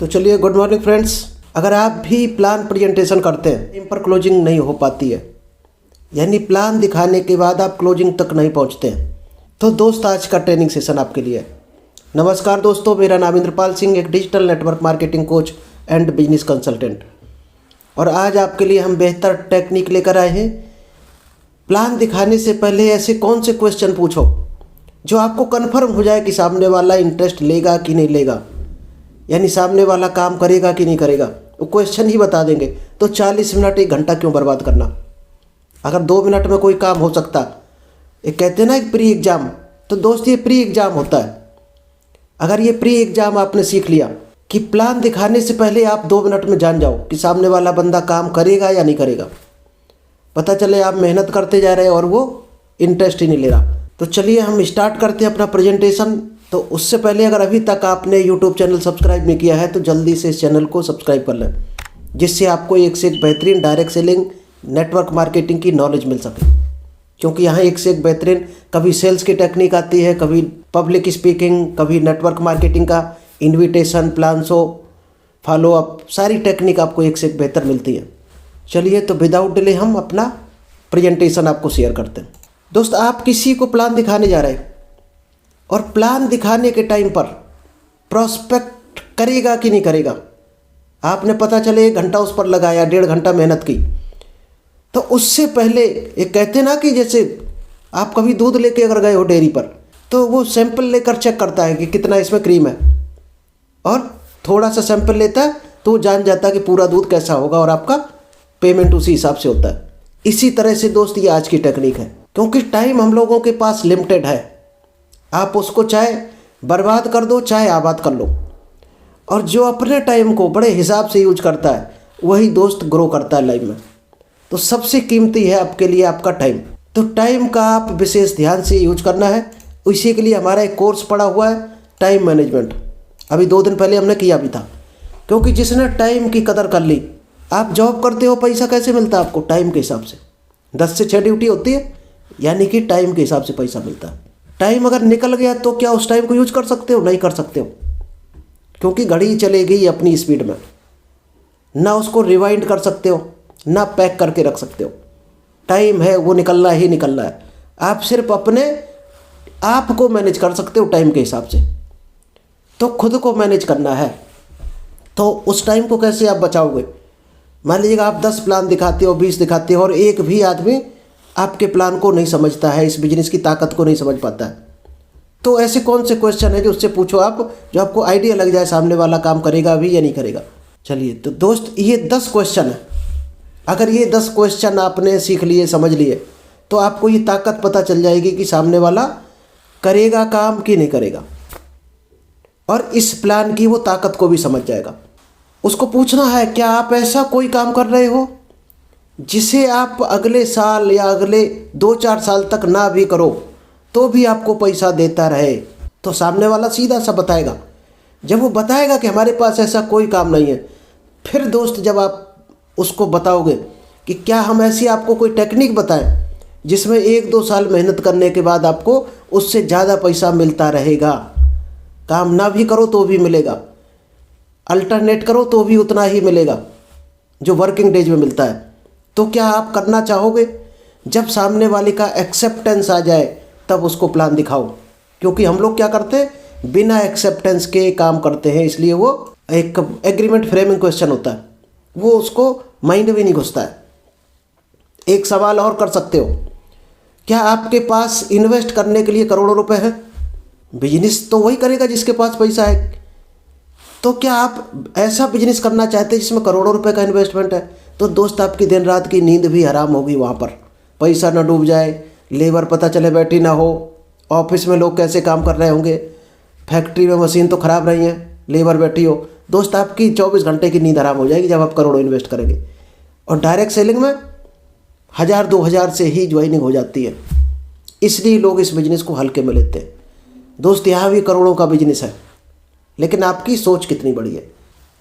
तो चलिए, good morning friends. अगर आप भी प्लान प्रेजेंटेशन करते हैं, इन पर क्लोजिंग नहीं हो पाती है, यानी प्लान दिखाने के बाद आप क्लोजिंग तक नहीं पहुंचते हैं, तो दोस्त आज का ट्रेनिंग सेशन आपके लिए है। नमस्कार दोस्तों, मेरा नाम इंद्रपाल सिंह, एक digital network marketing coach and business consultant. और आज आपके लिए हम बेहतर टेक्निक लेकर आए हैं। प्लान दिखाने से पहले ऐसे कौन से क्वेश्चन पूछो जो आपको कन्फर्म हो जाए कि सामने वाला इंटरेस्ट लेगा कि नहीं लेगा, यानी सामने वाला काम करेगा कि नहीं करेगा। वो क्वेश्चन ही बता देंगे, तो 40 मिनट 1 घंटा क्यों बर्बाद करना। अगर 2 मिनट में कोई काम हो सकता, एक कहते हैं ना एक प्री एग्ज़ाम, तो दोस्त ये प्री एग्ज़ाम होता है। अगर ये प्री एग्ज़ाम आपने सीख लिया कि प्लान दिखाने से पहले आप 2 मिनट में जान जाओ कि सामने वाला बंदा काम करेगा या नहीं करेगा, पता चले आप मेहनत करते जा रहे हैं और वो इंटरेस्ट ही नहीं ले रहा। तो चलिए हम स्टार्ट करते हैं अपना प्रेजेंटेशन। तो उससे पहले अगर अभी तक आपने यूट्यूब चैनल सब्सक्राइब नहीं किया है तो जल्दी से इस चैनल को सब्सक्राइब कर लें, जिससे आपको एक से एक बेहतरीन डायरेक्ट सेलिंग नेटवर्क मार्केटिंग की नॉलेज मिल सके। क्योंकि यहाँ एक से एक बेहतरीन, कभी सेल्स की टेक्निक आती है, कभी पब्लिक स्पीकिंग, कभी नेटवर्क मार्केटिंग का invitation, plan show, follow up, सारी टेक्निक आपको एक से एक बेहतर मिलती है। चलिए, तो विदाउट डिले हम अपना प्रेजेंटेशन आपको शेयर करते हैं। दोस्त, आप किसी को प्लान दिखाने जा रहे हैं और प्लान दिखाने के टाइम पर प्रोस्पेक्ट करेगा कि नहीं करेगा, आपने पता चले 1 घंटा उस पर लगाया, 1.5 घंटा मेहनत की, तो उससे पहले एक कहते हैं ना कि जैसे आप कभी दूध लेके अगर गए हो डेयरी पर, तो वो सैंपल लेकर चेक करता है कि कितना इसमें क्रीम है, और थोड़ा सा सैंपल लेता है तो वो जान जाता है कि पूरा दूध कैसा होगा, और आपका पेमेंट उसी हिसाब से होता है। इसी तरह से दोस्त ये आज की टेक्निक है। क्योंकि टाइम हम लोगों के पास लिमिटेड है, आप उसको चाहे बर्बाद कर दो चाहे आबाद कर लो। और जो अपने टाइम को बड़े हिसाब से यूज करता है वही दोस्त ग्रो करता है लाइफ में। तो सबसे कीमती है आपके लिए आपका टाइम। तो टाइम का आप विशेष ध्यान से यूज करना है। इसी के लिए हमारा एक कोर्स पड़ा हुआ है, टाइम मैनेजमेंट। अभी 2 दिन पहले हमने किया भी था। क्योंकि जिसने टाइम की कदर कर ली, आप जॉब करते हो, पैसा कैसे मिलता है आपको? टाइम के हिसाब से। 10 से 6 ड्यूटी होती है, यानी कि टाइम के हिसाब से पैसा मिलता है। टाइम अगर निकल गया तो क्या उस टाइम को यूज कर सकते हो? नहीं कर सकते हो, क्योंकि घड़ी चलेगी अपनी स्पीड में। ना उसको रिवाइंड कर सकते हो, ना पैक करके रख सकते हो। टाइम है वो निकलना ही निकलना है। आप सिर्फ अपने आप को मैनेज कर सकते हो टाइम के हिसाब से। तो खुद को मैनेज करना है। तो उस टाइम को कैसे आप बचाओगे? मान लीजिएगा आप 10 प्लान दिखाते हो, 20 दिखाते हो, और एक भी आदमी आपके प्लान को नहीं समझता है, इस बिजनेस की ताकत को नहीं समझ पाता है। तो ऐसे कौन से क्वेश्चन है जो उससे पूछो आप, जो आपको आइडिया लग जाए सामने वाला काम करेगा भी या नहीं करेगा। चलिए, तो दोस्त ये 10 क्वेश्चन है। अगर ये 10 क्वेश्चन आपने सीख लिए, समझ लिए, तो आपको ये ताकत पता चल जाएगी कि सामने वाला करेगा काम कि नहीं करेगा, और इस प्लान की वो ताकत को भी समझ जाएगा। उसको पूछना है, क्या आप ऐसा कोई काम कर रहे हो जिसे आप अगले साल या अगले 2-4 साल तक ना भी करो तो भी आपको पैसा देता रहे? तो सामने वाला सीधा सा बताएगा। जब वो बताएगा कि हमारे पास ऐसा कोई काम नहीं है, फिर दोस्त जब आप उसको बताओगे कि क्या हम ऐसी आपको कोई टेक्निक बताएं जिसमें 1-2 साल मेहनत करने के बाद आपको उससे ज़्यादा पैसा मिलता रहेगा, काम ना भी करो तो भी मिलेगा, अल्टरनेट करो तो भी उतना ही मिलेगा जो वर्किंग डेज में मिलता है। तो क्या आप करना चाहोगे? जब सामने वाले का एक्सेप्टेंस आ जाए तब उसको प्लान दिखाओ। क्योंकि हम लोग क्या करते हैं, बिना एक्सेप्टेंस के काम करते हैं, इसलिए वो एक एग्रीमेंट फ्रेमिंग क्वेश्चन होता है, वो उसको माइंड में नहीं घुसता है। एक सवाल और कर सकते हो, क्या आपके पास इन्वेस्ट करने के लिए करोड़ों रुपए हैं? बिजनेस तो वही करेगा जिसके पास पैसा है। तो क्या आप ऐसा बिजनेस करना चाहते हैं जिसमें करोड़ों रुपए का इन्वेस्टमेंट है? तो दोस्त आपकी दिन रात की नींद भी हराम होगी। वहाँ पर पैसा ना डूब जाए, लेबर पता चले बैठी ना हो, ऑफिस में लोग कैसे काम कर रहे होंगे, फैक्ट्री में मशीन तो ख़राब रही है, लेबर बैठी हो। दोस्त आपकी 24 घंटे की नींद हराम हो जाएगी जब आप करोड़ों इन्वेस्ट करेंगे। और डायरेक्ट सेलिंग में 1000-2000 से ही ज्वाइनिंग हो जाती है, इसलिए लोग इस बिजनेस को हल्के में लेते हैं। दोस्त, यहाँ भी करोड़ों का बिजनेस है, लेकिन आपकी सोच कितनी बड़ी है।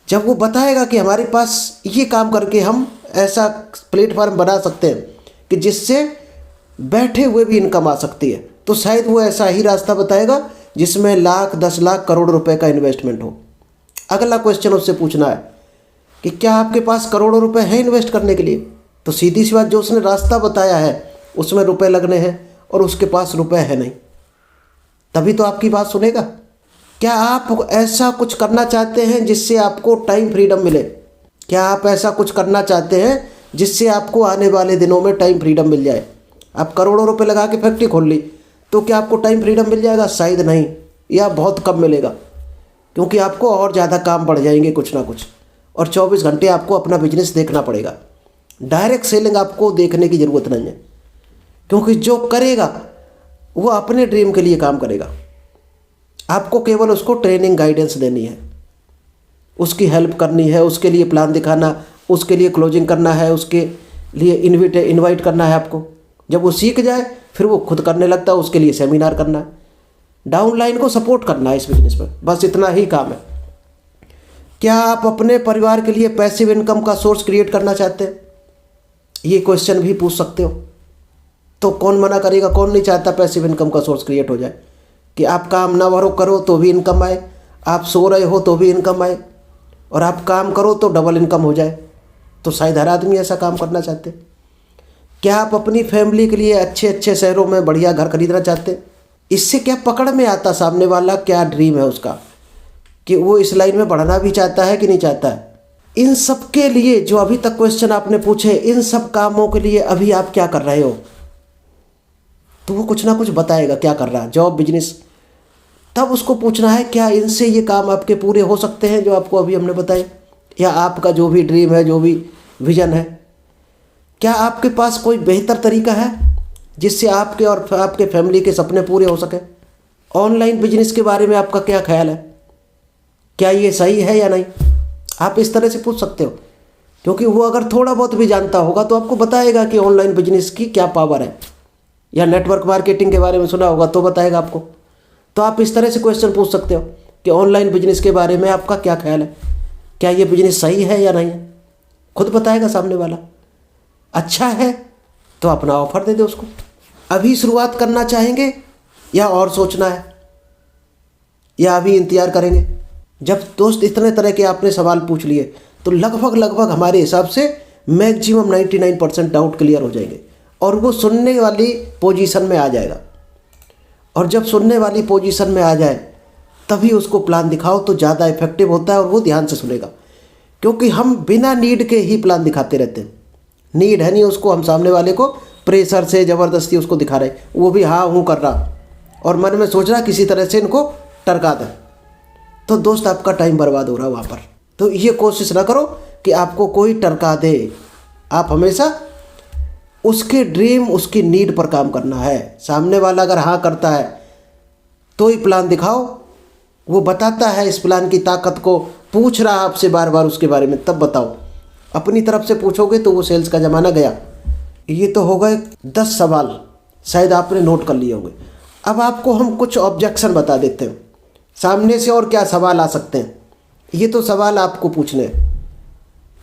जब वो बताएगा कि हमारे पास ये काम करके हम ऐसा प्लेटफॉर्म बना सकते हैं कि जिससे बैठे हुए भी इनकम आ सकती है, तो शायद वो ऐसा ही रास्ता बताएगा जिसमें लाख, 10 लाख, करोड़ रुपए का इन्वेस्टमेंट हो। अगला क्वेश्चन उससे पूछना है कि क्या आपके पास करोड़ों रुपए हैं इन्वेस्ट करने के लिए? तो सीधी सी बात, जो उसने रास्ता बताया है उसमें रुपए लगने हैं और उसके पास रुपए है नहीं, तभी तो आपकी बात सुनेगा। क्या आप ऐसा कुछ करना चाहते हैं जिससे आपको टाइम फ्रीडम मिले? क्या आप ऐसा कुछ करना चाहते हैं जिससे आपको आने वाले दिनों में टाइम फ्रीडम मिल जाए? आप करोड़ों रुपए लगा के फैक्ट्री खोल ली तो क्या आपको टाइम फ्रीडम मिल जाएगा? शायद नहीं, या बहुत कम मिलेगा, क्योंकि आपको और ज़्यादा काम बढ़ जाएंगे कुछ ना कुछ, और 24 घंटे आपको अपना बिजनेस देखना पड़ेगा। डायरेक्ट सेलिंग आपको देखने की ज़रूरत नहीं है, क्योंकि जो करेगा वो अपने ड्रीम के लिए काम करेगा। आपको केवल उसको ट्रेनिंग गाइडेंस देनी है, उसकी हेल्प करनी है, उसके लिए प्लान दिखाना, उसके लिए क्लोजिंग करना है, उसके लिए इनवाइट करना है आपको। जब वो सीख जाए फिर वो खुद करने लगता है, उसके लिए सेमिनार करना है, डाउनलाइन को सपोर्ट करना है इस बिजनेस में, बस इतना ही काम है। क्या आप अपने परिवार के लिए पैसिव इनकम का सोर्स क्रिएट करना चाहते हैं? ये क्वेश्चन भी पूछ सकते हो। तो कौन मना करेगा? कौन नहीं चाहता पैसिव इनकम का सोर्स क्रिएट हो जाए, कि आप काम ना भरो करो तो भी इनकम आए, आप सो रहे हो तो भी इनकम आए, और आप काम करो तो डबल इनकम हो जाए। तो शायद हर आदमी ऐसा काम करना चाहते। क्या आप अपनी फैमिली के लिए अच्छे अच्छे शहरों में बढ़िया घर खरीदना चाहते? इससे क्या पकड़ में आता सामने वाला क्या ड्रीम है उसका, कि वो इस लाइन में बढ़ना भी चाहता है कि नहीं चाहता है। इन सब के लिए जो अभी तक क्वेश्चन आपने पूछे, इन सब कामों के लिए अभी आप क्या कर रहे हो, तो वो कुछ ना कुछ बताएगा क्या कर रहा है, जॉब, बिजनेस। तब उसको पूछना है क्या इनसे ये काम आपके पूरे हो सकते हैं जो आपको अभी हमने बताए, या आपका जो भी ड्रीम है, जो भी विजन है, क्या आपके पास कोई बेहतर तरीका है जिससे आपके और आपके फैमिली के सपने पूरे हो सके। ऑनलाइन बिजनेस के बारे में आपका क्या ख्याल है, क्या ये सही है या नहीं? आप इस तरह से पूछ सकते हो, क्योंकि वो अगर थोड़ा बहुत भी जानता होगा तो आपको बताएगा कि ऑनलाइन बिजनेस की क्या पावर है, या नेटवर्क मार्केटिंग के बारे में सुना होगा तो बताएगा आपको। तो आप इस तरह से क्वेश्चन पूछ सकते हो कि ऑनलाइन बिजनेस के बारे में आपका क्या ख्याल है, क्या ये बिजनेस सही है या नहीं है, खुद बताएगा सामने वाला। अच्छा है तो अपना ऑफर दे दे उसको। अभी शुरुआत करना चाहेंगे या और सोचना है, या अभी इंतजार करेंगे? जब दोस्त इतने तरह के आपने सवाल पूछ लिए तो लगभग हमारे हिसाब से मैक्सिमम 99% डाउट क्लियर हो जाएंगे, और वो सुनने वाली पोजीशन में आ जाएगा। और जब सुनने वाली पोजीशन में आ जाए तभी उसको प्लान दिखाओ तो ज़्यादा इफेक्टिव होता है, और वो ध्यान से सुनेगा। क्योंकि हम बिना नीड के ही प्लान दिखाते रहते हैं, नीड है नहीं उसको, हम सामने वाले को प्रेशर से ज़बरदस्ती उसको दिखा रहे, वो भी हाँ हूँ कर रहा और मन में सोच रहा किसी तरह से इनको टरका दें। तो दोस्त आपका टाइम बर्बाद हो रहा है वहाँ पर। तो ये कोशिश ना करो कि आपको कोई टरका दे, आप हमेशा उसके ड्रीम, उसकी नीड पर काम करना है। सामने वाला अगर हाँ करता है तो ही प्लान दिखाओ, वो बताता है इस प्लान की ताकत को, पूछ रहा आपसे बार बार उसके बारे में, तब बताओ। अपनी तरफ से पूछोगे तो वो सेल्स का ज़माना गया। ये तो हो गए 10 सवाल, शायद आपने नोट कर लिए होंगे। अब आपको हम कुछ ऑब्जेक्शन बता देते हैं सामने से, और क्या सवाल आ सकते हैं। ये तो सवाल आपको पूछने हैं,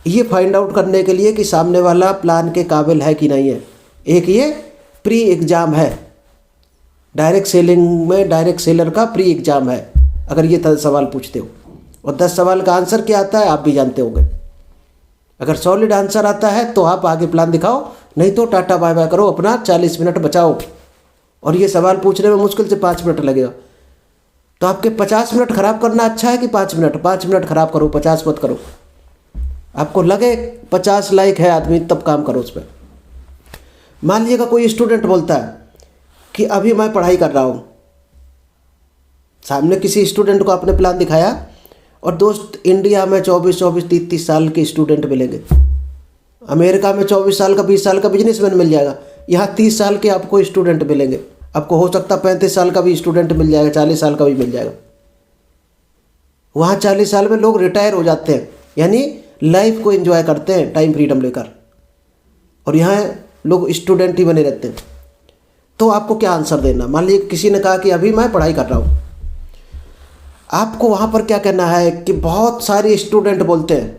ये फाइंड आउट करने के लिए कि सामने वाला प्लान के काबिल है कि नहीं है। एक ये प्री एग्ज़ाम है, डायरेक्ट सेलिंग में डायरेक्ट सेलर का प्री एग्ज़ाम है अगर ये सवाल पूछते हो। और 10 सवाल का आंसर क्या आता है आप भी जानते होंगे। अगर सॉलिड आंसर आता है तो आप आगे प्लान दिखाओ, नहीं तो टाटा बाय बाय करो, अपना 40 मिनट बचाओ। और ये सवाल पूछने में मुश्किल से 5 मिनट लगेगा, तो आपके 50 मिनट ख़राब करना अच्छा है कि 5 मिनट? 5 मिनट ख़राब करो, 50 मत करो। आपको लगे 50 लाइक है आदमी तब काम करो उस पर। मान लीजिएगा कोई स्टूडेंट बोलता है कि अभी मैं पढ़ाई कर रहा हूँ, सामने किसी स्टूडेंट को आपने प्लान दिखाया, और दोस्त इंडिया में 24, 30 साल के स्टूडेंट मिलेंगे, अमेरिका में 24 साल का, 20 साल का बिजनेसमैन मिल जाएगा, यहाँ 30 साल के आपको स्टूडेंट मिलेंगे। आपको हो सकता 35 साल का भी स्टूडेंट मिल जाएगा, 40 साल का भी मिल जाएगा। वहाँ 40 साल में लोग रिटायर हो जाते हैं, यानी लाइफ को एंजॉय करते हैं टाइम फ्रीडम लेकर, और यहाँ लोग स्टूडेंट ही बने रहते हैं। तो आपको क्या आंसर देना? मान लीजिए किसी ने कहा कि अभी मैं पढ़ाई कर रहा हूँ, आपको वहाँ पर क्या कहना है कि बहुत सारे स्टूडेंट बोलते हैं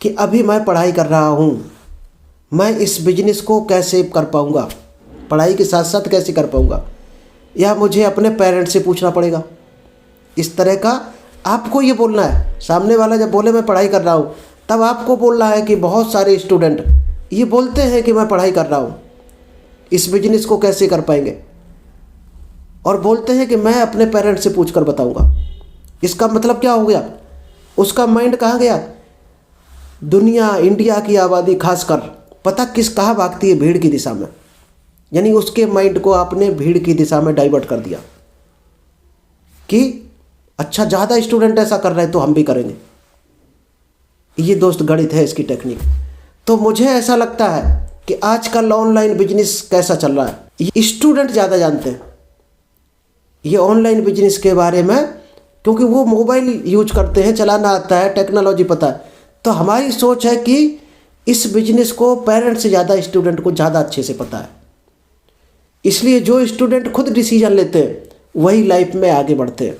कि अभी मैं पढ़ाई कर रहा हूँ, मैं इस बिजनेस को कैसे कर पाऊँगा, पढ़ाई के साथ साथ कैसे कर पाऊँगा, या मुझे अपने पेरेंट्स से पूछना पड़ेगा। इस तरह का आपको ये बोलना है, सामने वाला जब बोले मैं पढ़ाई कर रहा हूँ, तब आपको बोलना है कि बहुत सारे स्टूडेंट ये बोलते हैं कि मैं पढ़ाई कर रहा हूँ, इस बिजनेस को कैसे कर पाएंगे, और बोलते हैं कि मैं अपने पेरेंट्स से पूछ कर बताऊँगा। इसका मतलब क्या हो गया, उसका माइंड कहाँ गया, दुनिया इंडिया की आबादी खासकर पता किस कहाँ भागती है, भीड़ की दिशा में। यानी उसके माइंड को आपने भीड़ की दिशा में डाइवर्ट कर दिया कि अच्छा ज़्यादा स्टूडेंट ऐसा कर रहे हैं तो हम भी करेंगे। ये दोस्त गणित है इसकी टेक्निक। तो मुझे ऐसा लगता है कि आजकल ऑनलाइन बिजनेस कैसा चल रहा है, ये स्टूडेंट ज़्यादा जानते हैं ये ऑनलाइन बिजनेस के बारे में, क्योंकि वो मोबाइल यूज करते हैं, चलाना आता है, टेक्नोलॉजी पता है। तो हमारी सोच है कि इस बिजनेस को पेरेंट्स से ज़्यादा स्टूडेंट को ज़्यादा अच्छे से पता है। इसलिए जो स्टूडेंट खुद डिसीजन लेते हैं वही लाइफ में आगे बढ़ते हैं,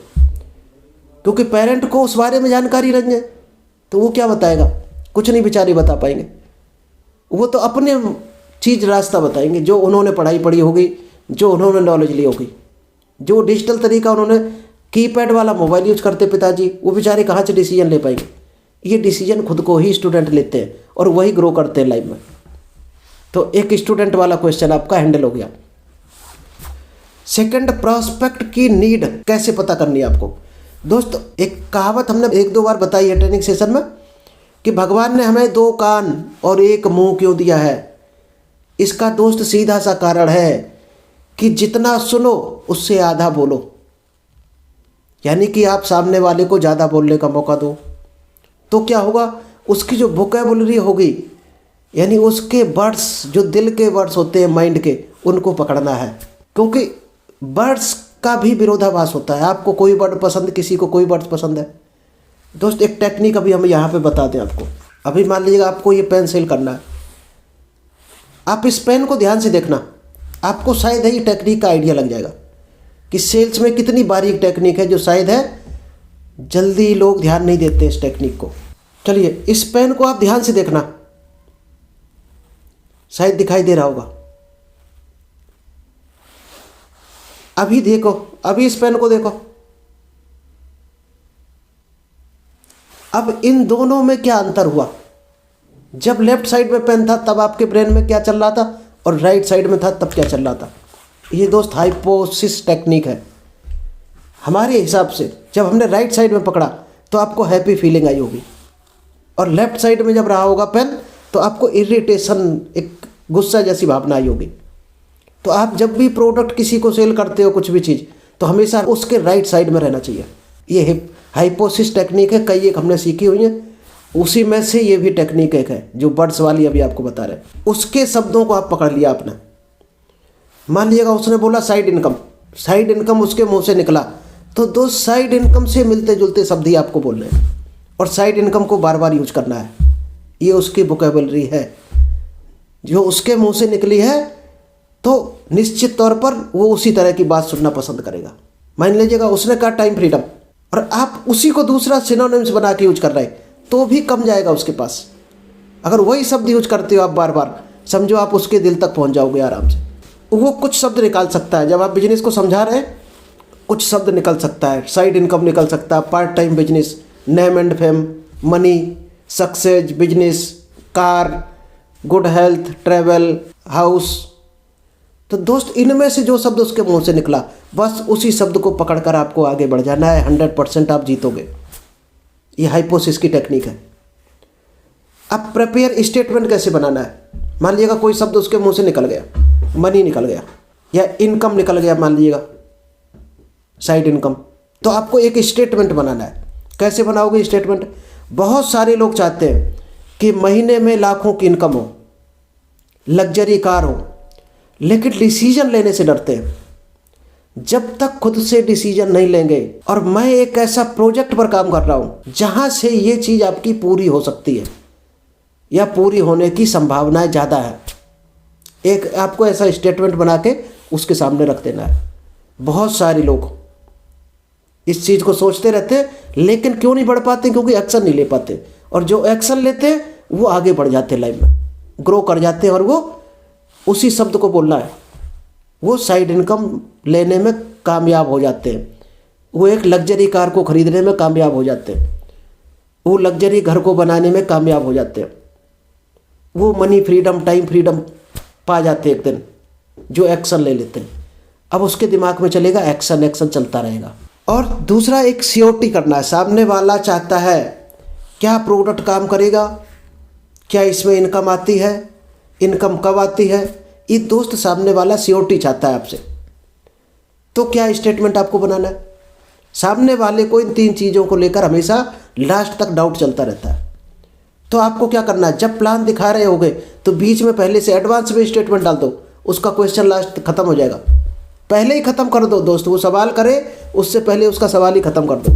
क्योंकि पेरेंट को उस बारे में जानकारी नहीं है तो वो क्या बताएगा, कुछ नहीं बेचारे बता पाएंगे। वो तो अपने चीज़ रास्ता बताएंगे, जो उन्होंने पढ़ाई पढ़ी होगी, जो उन्होंने नॉलेज ली होगी, जो डिजिटल तरीका उन्होंने कीपैड वाला मोबाइल यूज करते पिताजी, वो बेचारे कहाँ से डिसीजन ले पाएंगे। ये डिसीजन खुद को ही स्टूडेंट लेते हैं और वही ग्रो करते हैं लाइफ में। तो एक स्टूडेंट वाला क्वेश्चन आपका हैंडल हो गया। सेकंड, प्रॉस्पेक्ट की नीड कैसे पता करनी है आपको। दोस्त एक कहावत हमने 1-2 बार बताई है ट्रेनिंग सेशन में कि भगवान ने हमें 2 कान और 1 मुंह क्यों दिया है। इसका दोस्त सीधा सा कारण है कि जितना सुनो उससे आधा बोलो, यानी कि आप सामने वाले को ज़्यादा बोलने का मौका दो तो क्या होगा, उसकी जो वोकैबुलरी होगी, यानी उसके वर्ड्स जो दिल के वर्ड्स होते हैं माइंड के, उनको पकड़ना है। क्योंकि वर्ड्स का भी विरोधाभास होता है, आपको कोई वर्ड पसंद, किसी को कोई वर्ड पसंद है। दोस्त एक टेक्निक अभी हम यहाँ पे बता दें आपको। अभी मान लीजिएगा आपको ये पेन सेल करना है, आप इस पेन को ध्यान से देखना, आपको शायद है ये टेक्निक का आइडिया लग जाएगा कि सेल्स में कितनी बारीक टेक्निक है, जो शायद है जल्दी लोग ध्यान नहीं देते इस टेक्निक को। चलिए इस पेन को आप ध्यान से देखना, शायद दिखाई दे रहा होगा। अभी देखो, अभी इस पेन को देखो। अब इन दोनों में क्या अंतर हुआ, जब लेफ्ट साइड में पेन था तब आपके ब्रेन में क्या चल रहा था, और राइट साइड में था तब क्या चल रहा था। ये दोस्त हाइपोसिस टेक्निक है। हमारे हिसाब से जब हमने राइट साइड में पकड़ा तो आपको हैप्पी फीलिंग आई होगी, और लेफ्ट साइड में जब रहा होगा पेन तो आपको इरिटेशन, एक गुस्सा जैसी भावना आई होगी। तो आप जब भी प्रोडक्ट किसी को सेल करते हो, कुछ भी चीज़, तो हमेशा उसके राइट साइड में रहना चाहिए। ये हाइपोसिस टेक्निक है, कई एक हमने सीखी हुई है, उसी में से ये भी टेक्निक एक है जो बर्ड्स वाली अभी आपको बता रहे हैं। उसके शब्दों को आप पकड़ लिया आपने। मान लीजिएगा उसने बोला साइड इनकम, साइड इनकम उसके मुंह से निकला, तो 2 साइड इनकम से मिलते जुलते शब्द ही आपको बोलने हैं, और साइड इनकम को बार बार यूज करना है। ये उसकी वोकैबुलरी है जो उसके मुंह से निकली है, तो निश्चित तौर पर वो उसी तरह की बात सुनना पसंद करेगा। मान लीजिएगा उसने कहा टाइम फ्रीडम, और आप उसी को दूसरा सिनोनिम्स बना के यूज कर रहे हैं, तो भी कम जाएगा उसके पास। अगर वही शब्द यूज करते हो आप बार बार, समझो आप उसके दिल तक पहुंच जाओगे आराम से। वो कुछ शब्द निकाल सकता है, जब आप बिजनेस को समझा रहे हैं कुछ शब्द निकल सकता है, साइड इनकम निकल सकता है, part time business, name and fame, money, success, business, car, good health, travel, house. तो दोस्त इनमें से जो शब्द उसके मुंह से निकला, बस उसी शब्द को पकड़कर आपको आगे बढ़ जाना है। 100% आप जीतोगे। ये हाइपोसिस की टेक्निक है। अब प्रिपेयर स्टेटमेंट कैसे बनाना है। मान लीजिएगा कोई शब्द उसके मुंह से निकल गया, मनी निकल गया या इनकम निकल गया, मान लीजिएगा साइड इनकम, तो आपको एक स्टेटमेंट बनाना है। कैसे बनाओगे स्टेटमेंट। बहुत सारे लोग चाहते हैं कि महीने में लाखों की इनकम हो, लग्जरी कार हो, लेकिन डिसीजन लेने से डरते हैं। जब तक खुद से डिसीजन नहीं लेंगे, और मैं एक ऐसा प्रोजेक्ट पर काम कर रहा हूं जहां से ये चीज़ आपकी पूरी हो सकती है या पूरी होने की संभावनाएं ज़्यादा है, एक आपको ऐसा स्टेटमेंट बना के उसके सामने रख देना है। बहुत सारे लोग इस चीज़ को सोचते रहते हैं, लेकिन क्यों नहीं बढ़ पाते, क्योंकि एक्शन नहीं ले पाते। और जो एक्शन लेते हैं वो आगे बढ़ जाते हैं, लाइफ में ग्रो कर जाते हैं। और वो उसी शब्द को बोलना है, वो साइड इनकम लेने में कामयाब हो जाते हैं। वो एक लग्जरी कार को खरीदने में कामयाब हो जाते हैं, वो लग्जरी घर को बनाने में कामयाब हो जाते हैं, वो मनी फ्रीडम, टाइम फ्रीडम पा जाते हैं एक दिन, जो एक्शन ले लेते हैं। अब उसके दिमाग में चलेगा एक्शन, एक्शन चलता रहेगा। और दूसरा एक सियोरिटी करना है। सामने वाला चाहता है क्या प्रोडक्ट काम करेगा, क्या इसमें इनकम आती है, इनकम कब आती है, ये दोस्त सामने वाला सियोरिटी चाहता है आपसे। तो क्या स्टेटमेंट आपको बनाना है? सामने वाले को इन 3 चीज़ों को लेकर हमेशा लास्ट तक डाउट चलता रहता है। तो आपको क्या करना है, जब प्लान दिखा रहे होगे तो बीच में पहले से एडवांस में स्टेटमेंट डाल दो, उसका क्वेश्चन लास्ट खत्म हो जाएगा। पहले ही खत्म कर दो दोस्त, वो सवाल करे उससे पहले उसका सवाल ही खत्म कर दो।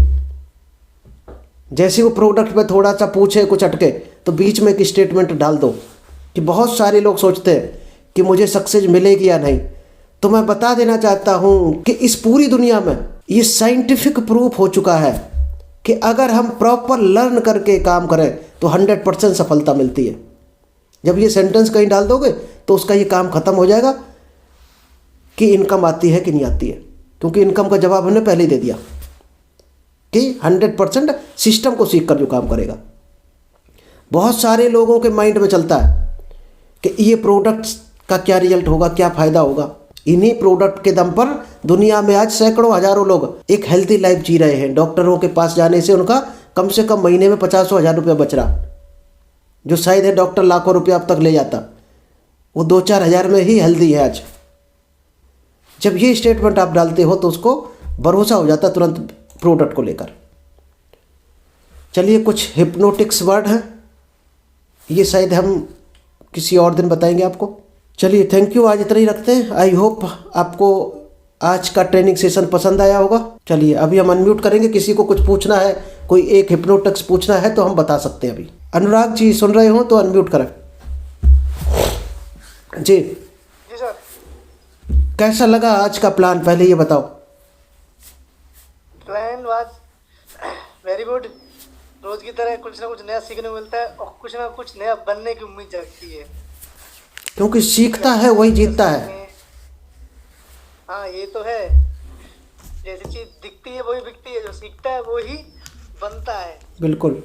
जैसे वो प्रोडक्ट पे थोड़ा सा पूछे कुछ अटके तो बीच में एक स्टेटमेंट डाल दो कि बहुत सारे लोग सोचते हैं कि मुझे सक्सेस मिलेगी या नहीं। तो मैं बता देना चाहता हूँ कि इस पूरी दुनिया में ये साइंटिफिक प्रूफ हो चुका है कि अगर हम प्रॉपर लर्न करके काम करें तो 100% सफलता मिलती है। जब ये सेंटेंस कहीं डाल दोगे तो उसका ये काम खत्म हो जाएगा कि इनकम आती है कि नहीं आती है, क्योंकि इनकम का जवाब हमने पहले ही दे दिया कि 100% सिस्टम को सीख कर जो काम करेगा। बहुत सारे लोगों के माइंड में चलता है कि ये प्रोडक्ट्स का क्या रिजल्ट होगा, क्या फ़ायदा होगा। इन्हीं प्रोडक्ट के दम पर दुनिया में आज सैकड़ों हज़ारों लोग एक हेल्थी लाइफ जी रहे हैं। डॉक्टरों के पास जाने से उनका कम से कम महीने में 50,000 रुपया बच रहा, जो शायद है डॉक्टर लाखों रुपया अब तक ले जाता, वो 2-4 हज़ार में ही हेल्दी है आज। जब ये स्टेटमेंट आप डालते हो तो उसको भरोसा हो जाता तुरंत प्रोडक्ट को लेकर। चलिए कुछ हिप्नोटिक्स वर्ड हैं, ये शायद हम किसी और दिन बताएंगे आपको। चलिए थैंक यू, आज इतना ही रखते हैं। आई होप आपको आज का ट्रेनिंग सेशन पसंद आया होगा। चलिए अभी हम अनम्यूट करेंगे, किसी को कुछ पूछना है, कोई एक हिप्नोटिक्स पूछना है तो हम बता सकते हैं। अभी अनुराग जी सुन रहे हो तो अनम्यूट करें। जी जी सर। कैसा लगा आज का प्लान, पहले ये बताओ। Plan was very good. रोज की तरह कुछ ना कुछ नया सीखने को मिलता है और कुछ ना कुछ नया बनने की उम्मीद जगती है, क्योंकि सीखता है वही जीतता है। हाँ ये तो है, जैसी चीज दिखती है वही बिकती है, जो सीखता है वो ही बनता है। बिल्कुल।